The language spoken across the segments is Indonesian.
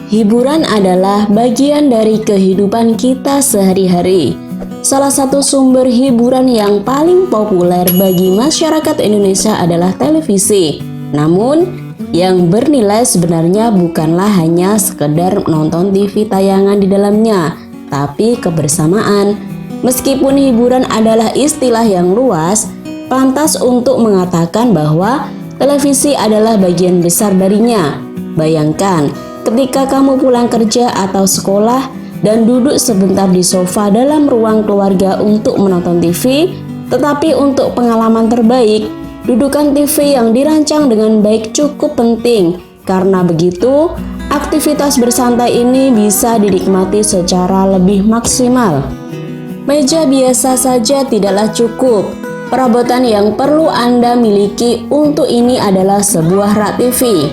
Hiburan adalah bagian dari kehidupan kita sehari-hari. Salah satu sumber hiburan yang paling populer bagi masyarakat Indonesia adalah televisi. Namun, yang bernilai sebenarnya bukanlah hanya sekedar menonton TV tayangan di dalamnya, tapi kebersamaan. Meskipun hiburan adalah istilah yang luas, pantas untuk mengatakan bahwa televisi adalah bagian besar darinya. Bayangkan, ketika kamu pulang kerja atau sekolah dan duduk sebentar di sofa dalam ruang keluarga untuk menonton TV, tetapi untuk pengalaman terbaik, dudukan TV yang dirancang dengan baik cukup penting. Karena begitu, aktivitas bersantai ini bisa dinikmati secara lebih maksimal. Meja biasa saja tidaklah cukup. Perabotan yang perlu Anda miliki untuk ini adalah sebuah rak TV.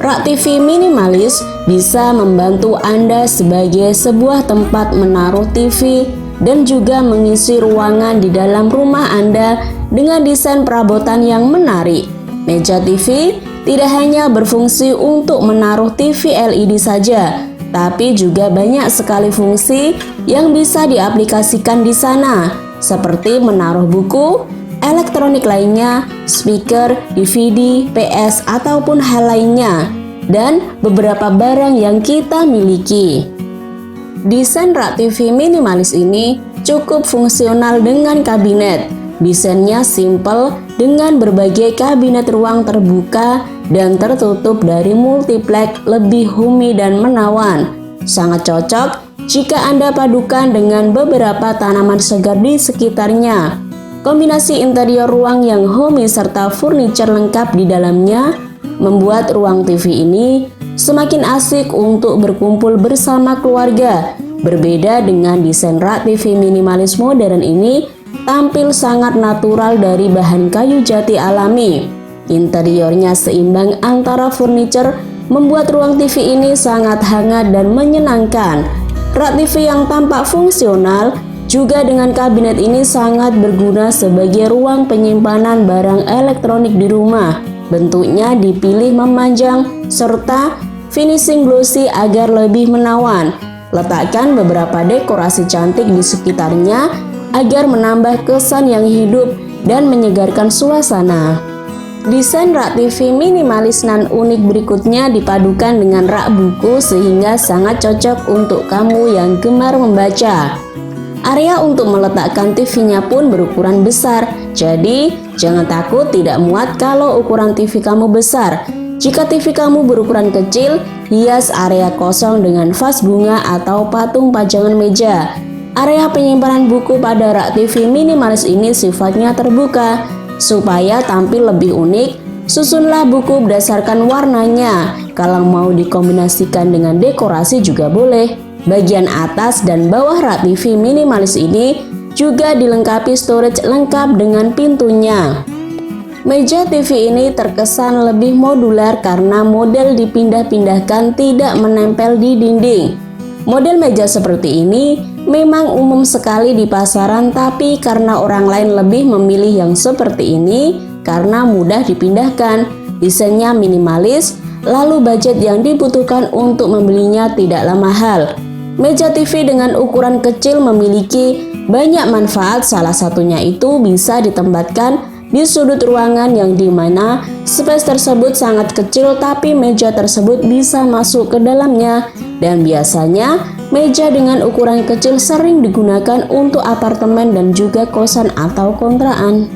Rak TV minimalis bisa membantu Anda sebagai sebuah tempat menaruh TV dan juga mengisi ruangan di dalam rumah Anda dengan desain perabotan yang menarik. Meja TV tidak hanya berfungsi untuk menaruh TV LED saja, tapi juga banyak sekali fungsi yang bisa diaplikasikan di sana, seperti menaruh buku, elektronik lainnya, speaker, DVD, PS, ataupun hal lainnya, dan beberapa barang yang kita miliki. Desain rak TV minimalis ini cukup fungsional dengan kabinet. Desainnya simple dengan berbagai kabinet ruang terbuka dan tertutup dari multiplex lebih homey dan menawan. Sangat cocok jika Anda padukan dengan beberapa tanaman segar di sekitarnya. Kombinasi interior ruang yang homey serta furniture lengkap di dalamnya membuat ruang TV ini semakin asik untuk berkumpul bersama keluarga. Berbeda dengan desain rak TV minimalis modern ini, tampil sangat natural dari bahan kayu jati alami. Interiornya seimbang antara furniture membuat ruang TV ini sangat hangat dan menyenangkan. Rak TV yang tampak fungsional juga dengan kabinet ini sangat berguna sebagai ruang penyimpanan barang elektronik di rumah. Bentuknya dipilih memanjang serta finishing glossy agar lebih menawan. Letakkan beberapa dekorasi cantik di sekitarnya agar menambah kesan yang hidup dan menyegarkan suasana. Desain rak TV minimalis nan unik berikutnya dipadukan dengan rak buku sehingga sangat cocok untuk kamu yang gemar membaca. Area untuk meletakkan TV-nya pun berukuran besar, jadi jangan takut tidak muat kalau ukuran TV kamu besar. Jika TV kamu berukuran kecil, hias area kosong dengan vas bunga atau patung pajangan meja. Area penyimpanan buku pada rak TV minimalis ini sifatnya terbuka. Supaya tampil lebih unik, susunlah buku berdasarkan warnanya. Kalau mau dikombinasikan dengan dekorasi juga boleh. Bagian atas dan bawah rak TV minimalis ini juga dilengkapi storage lengkap dengan pintunya. Meja TV ini terkesan lebih modular karena model dipindah-pindahkan tidak menempel di dinding. Model meja seperti ini memang umum sekali di pasaran, tapi karena orang lain lebih memilih yang seperti ini karena mudah dipindahkan, desainnya minimalis, lalu budget yang dibutuhkan untuk membelinya tidaklah mahal. Meja TV dengan ukuran kecil memiliki banyak manfaat, salah satunya itu bisa ditempatkan di sudut ruangan yang dimana space tersebut sangat kecil tapi meja tersebut bisa masuk ke dalamnya. Dan biasanya meja dengan ukuran kecil sering digunakan untuk apartemen dan juga kosan atau kontrakan.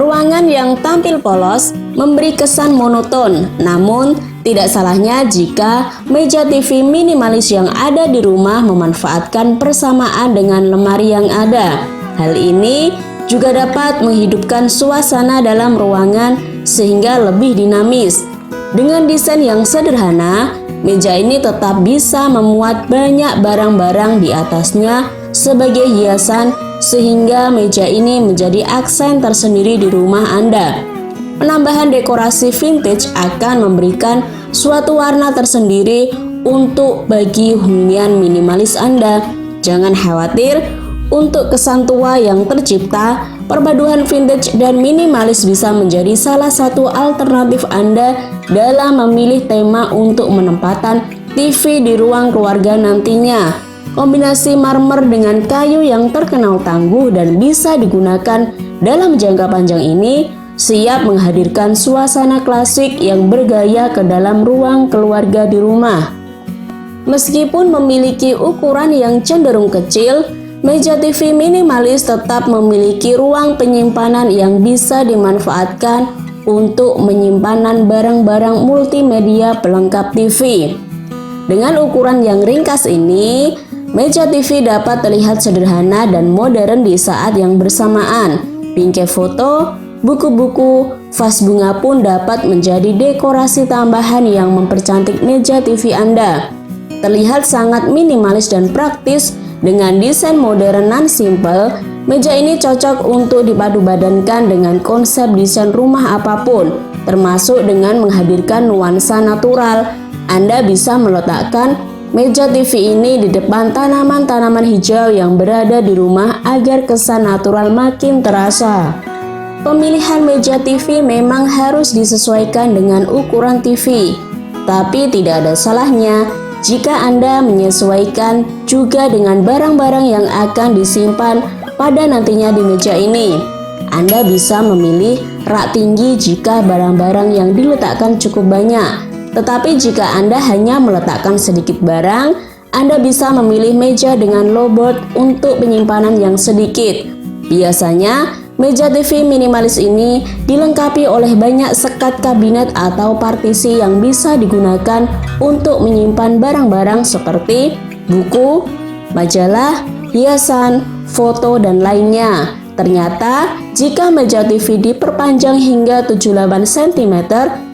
Ruangan yang tampil polos memberi kesan monoton, namun tidak salahnya jika meja TV minimalis yang ada di rumah memanfaatkan persamaan dengan lemari yang ada. Hal ini juga dapat menghidupkan suasana dalam ruangan sehingga lebih dinamis. Dengan desain yang sederhana, meja ini tetap bisa memuat banyak barang-barang di atasnya sebagai hiasan sehingga meja ini menjadi aksen tersendiri di rumah Anda. Penambahan dekorasi vintage akan memberikan suatu warna tersendiri untuk bagi hunian minimalis Anda. Jangan khawatir untuk kesan tua yang tercipta, perpaduan vintage dan minimalis bisa menjadi salah satu alternatif Anda dalam memilih tema untuk menempatkan TV di ruang keluarga nantinya. Kombinasi marmer dengan kayu yang terkenal tangguh dan bisa digunakan dalam jangka panjang ini siap menghadirkan suasana klasik yang bergaya ke dalam ruang keluarga di rumah. Meskipun memiliki ukuran yang cenderung kecil, meja TV minimalis tetap memiliki ruang penyimpanan yang bisa dimanfaatkan untuk penyimpanan barang-barang multimedia pelengkap TV. Dengan ukuran yang ringkas ini, meja TV dapat terlihat sederhana dan modern di saat yang bersamaan. Bingkai foto, buku-buku, vas bunga pun dapat menjadi dekorasi tambahan yang mempercantik meja TV Anda. Terlihat sangat minimalis dan praktis dengan desain modern dan simple. Meja ini cocok untuk dipadu-badankan dengan konsep desain rumah apapun, termasuk dengan menghadirkan nuansa natural. Anda bisa meletakkan meja TV ini di depan tanaman-tanaman hijau yang berada di rumah agar kesan natural makin terasa. Pemilihan meja TV memang harus disesuaikan dengan ukuran TV, tapi tidak ada salahnya jika Anda menyesuaikan juga dengan barang-barang yang akan disimpan pada nantinya di meja ini. Anda bisa memilih rak tinggi jika barang-barang yang diletakkan cukup banyak. Tetapi jika Anda hanya meletakkan sedikit barang, Anda bisa memilih meja dengan low board untuk penyimpanan yang sedikit. Biasanya, meja TV minimalis ini dilengkapi oleh banyak sekat kabinet atau partisi yang bisa digunakan untuk menyimpan barang-barang seperti buku, majalah, hiasan, foto, dan lainnya. Ternyata, jika meja TV diperpanjang hingga 78 cm,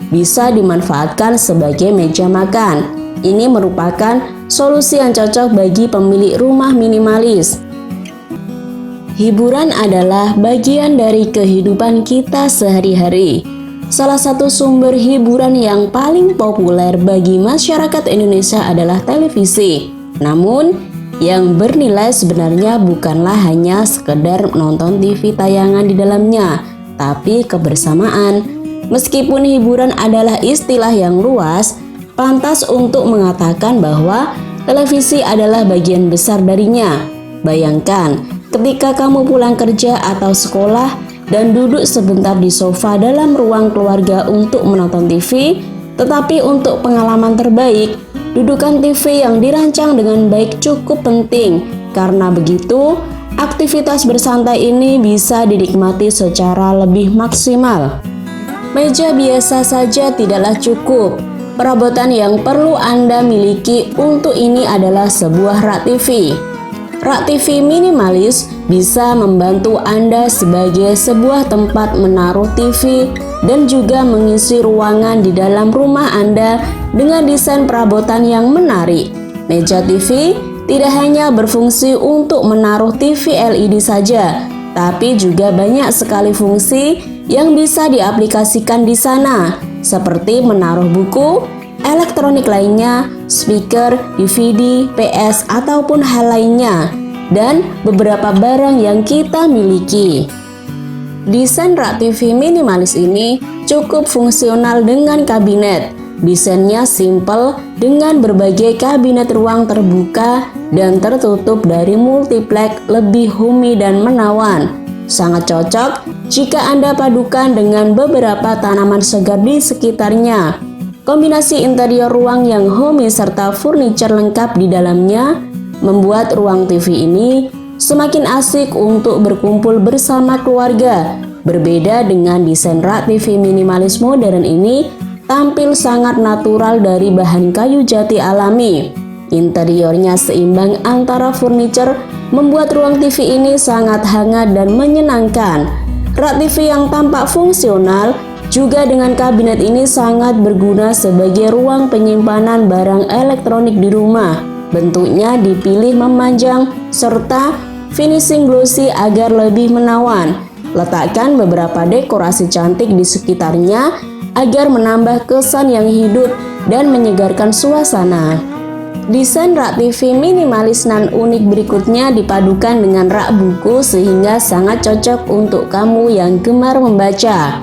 bisa dimanfaatkan sebagai meja makan. Ini merupakan solusi yang cocok bagi pemilik rumah minimalis. Hiburan adalah bagian dari kehidupan kita sehari-hari. Salah satu sumber hiburan yang paling populer bagi masyarakat Indonesia adalah televisi. Namun, yang bernilai sebenarnya bukanlah hanya sekedar menonton TV tayangan di dalamnya, tapi kebersamaan. Meskipun hiburan adalah istilah yang luas, pantas untuk mengatakan bahwa televisi adalah bagian besar darinya. Bayangkan, ketika kamu pulang kerja atau sekolah dan duduk sebentar di sofa dalam ruang keluarga untuk menonton TV, tetapi untuk pengalaman terbaik, dudukan TV yang dirancang dengan baik cukup penting. Karena begitu, aktivitas bersantai ini bisa dinikmati secara lebih maksimal. Meja biasa saja tidaklah cukup. Perabotan yang perlu Anda miliki untuk ini adalah sebuah rak TV. Rak TV minimalis bisa membantu Anda sebagai sebuah tempat menaruh TV dan juga mengisi ruangan di dalam rumah Anda dengan desain perabotan yang menarik. Meja TV tidak hanya berfungsi untuk menaruh TV LED saja, tapi juga banyak sekali fungsi yang bisa diaplikasikan di sana, seperti menaruh buku, elektronik lainnya, speaker, DVD, PS, ataupun hal lainnya, dan beberapa barang yang kita miliki. Desain rak TV minimalis ini cukup fungsional dengan kabinet. Desainnya simple dengan berbagai kabinet ruang terbuka dan tertutup dari multiplex lebih homey dan menawan. Sangat cocok jika Anda padukan dengan beberapa tanaman segar di sekitarnya. Kombinasi interior ruang yang homey serta furniture lengkap di dalamnya membuat ruang TV ini semakin asik untuk berkumpul bersama keluarga. Berbeda dengan desain rak TV minimalis modern ini, tampil sangat natural dari bahan kayu jati alami. Interiornya seimbang antara furniture membuat ruang TV ini sangat hangat dan menyenangkan. Rak TV yang tampak fungsional juga dengan kabinet ini sangat berguna sebagai ruang penyimpanan barang elektronik di rumah. Bentuknya dipilih memanjang serta finishing glossy agar lebih menawan. Letakkan beberapa dekorasi cantik di sekitarnya agar menambah kesan yang hidup dan menyegarkan suasana. Desain rak TV minimalis nan unik berikutnya dipadukan dengan rak buku sehingga sangat cocok untuk kamu yang gemar membaca.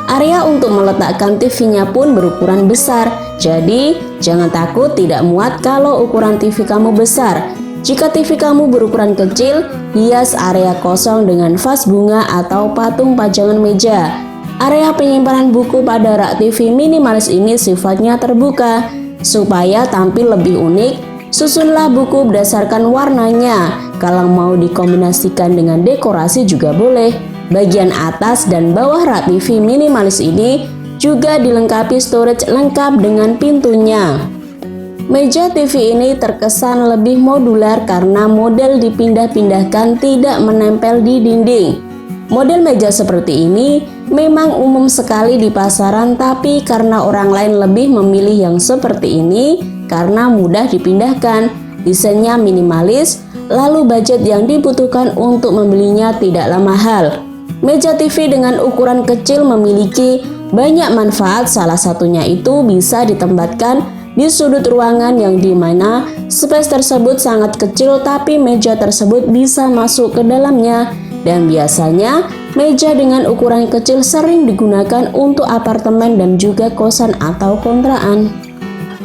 Area untuk meletakkan TV-nya pun berukuran besar, jadi jangan takut tidak muat kalau ukuran TV kamu besar. Jika TV kamu berukuran kecil, hias area kosong dengan vas bunga atau patung pajangan meja. Area penyimpanan buku pada rak TV minimalis ini sifatnya terbuka. Supaya tampil lebih unik, susunlah buku berdasarkan warnanya. Kalau mau dikombinasikan dengan dekorasi juga boleh. Bagian atas dan bawah rak TV minimalis ini juga dilengkapi storage lengkap dengan pintunya. Meja TV ini terkesan lebih modular karena model dipindah-pindahkan tidak menempel di dinding. Model meja seperti ini memang umum sekali di pasaran, tapi karena orang lain lebih memilih yang seperti ini karena mudah dipindahkan, desainnya minimalis, lalu budget yang dibutuhkan untuk membelinya tidaklah mahal. Meja TV dengan ukuran kecil memiliki banyak manfaat, salah satunya itu bisa ditempatkan di sudut ruangan yang dimana space tersebut sangat kecil tapi meja tersebut bisa masuk ke dalamnya. Dan biasanya meja dengan ukuran kecil sering digunakan untuk apartemen dan juga kosan atau kontrakan.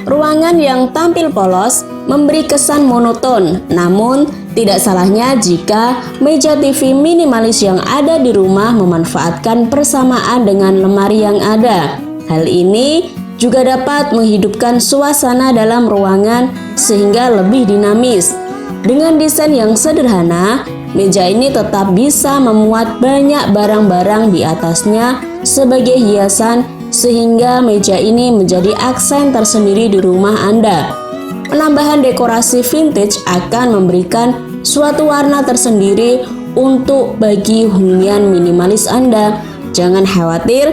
Ruangan yang tampil polos memberi kesan monoton, namun tidak salahnya jika meja TV minimalis yang ada di rumah memanfaatkan persamaan dengan lemari yang ada. Hal ini juga dapat menghidupkan suasana dalam ruangan sehingga lebih dinamis. Dengan desain yang sederhana, meja ini tetap bisa memuat banyak barang-barang di atasnya sebagai hiasan sehingga meja ini menjadi aksen tersendiri di rumah Anda. Penambahan dekorasi vintage akan memberikan suatu warna tersendiri untuk bagi hunian minimalis Anda. Jangan khawatir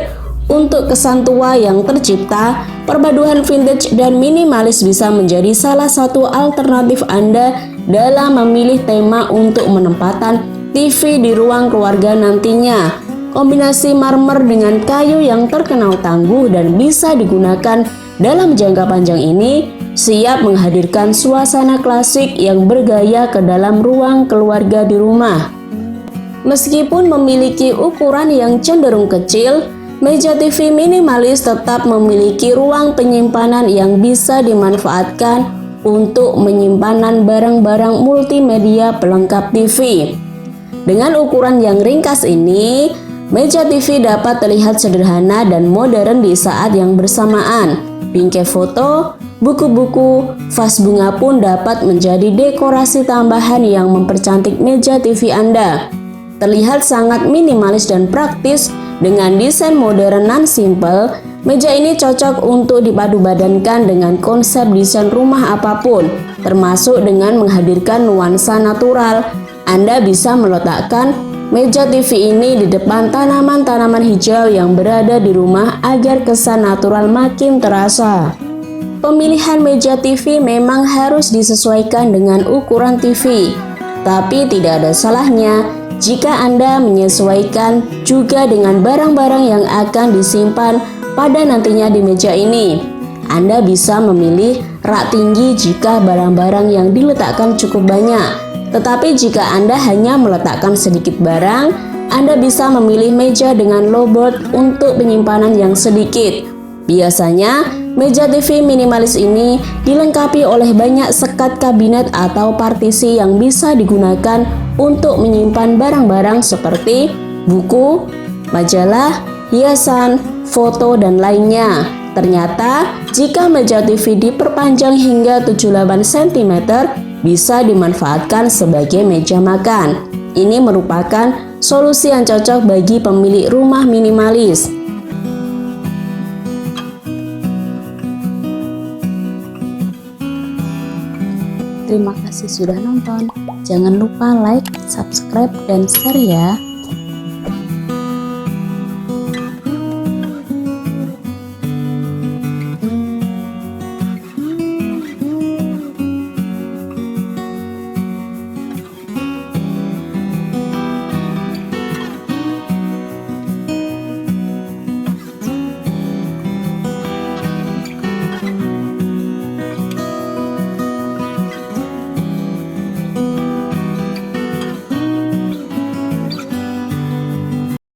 untuk kesan tua yang tercipta, perpaduan vintage dan minimalis bisa menjadi salah satu alternatif Anda dalam memilih tema untuk menempatkan TV di ruang keluarga nantinya. Kombinasi marmer dengan kayu yang terkenal tangguh dan bisa digunakan dalam jangka panjang ini siap menghadirkan suasana klasik yang bergaya ke dalam ruang keluarga di rumah. Meskipun memiliki ukuran yang cenderung kecil, meja TV minimalis tetap memiliki ruang penyimpanan yang bisa dimanfaatkan untuk penyimpanan barang-barang multimedia pelengkap TV. Dengan ukuran yang ringkas ini, meja TV dapat terlihat sederhana dan modern di saat yang bersamaan. Bingkai foto, buku-buku, vas bunga pun dapat menjadi dekorasi tambahan yang mempercantik meja TV Anda. Terlihat sangat minimalis dan praktis dengan desain modern dan simple. Meja ini cocok untuk dipadupadankan dengan konsep desain rumah apapun, termasuk dengan menghadirkan nuansa natural. Anda bisa meletakkan meja TV ini di depan tanaman-tanaman hijau yang berada di rumah agar kesan natural makin terasa. Pemilihan meja TV memang harus disesuaikan dengan ukuran TV, tapi tidak ada salahnya jika Anda menyesuaikan juga dengan barang-barang yang akan disimpan pada nantinya di meja ini. Anda bisa memilih rak tinggi jika barang-barang yang diletakkan cukup banyak. Tetapi jika Anda hanya meletakkan sedikit barang, Anda bisa memilih meja dengan low board untuk penyimpanan yang sedikit. Biasanya, meja TV minimalis ini dilengkapi oleh banyak sekat kabinet atau partisi yang bisa digunakan untuk menyimpan barang-barang seperti buku, majalah, hiasan, foto, dan lainnya. Ternyata, jika meja TV diperpanjang hingga 78 cm, bisa dimanfaatkan sebagai meja makan. Ini merupakan solusi yang cocok bagi pemilik rumah minimalis. Terima kasih sudah nonton. Jangan lupa like, subscribe, dan share ya.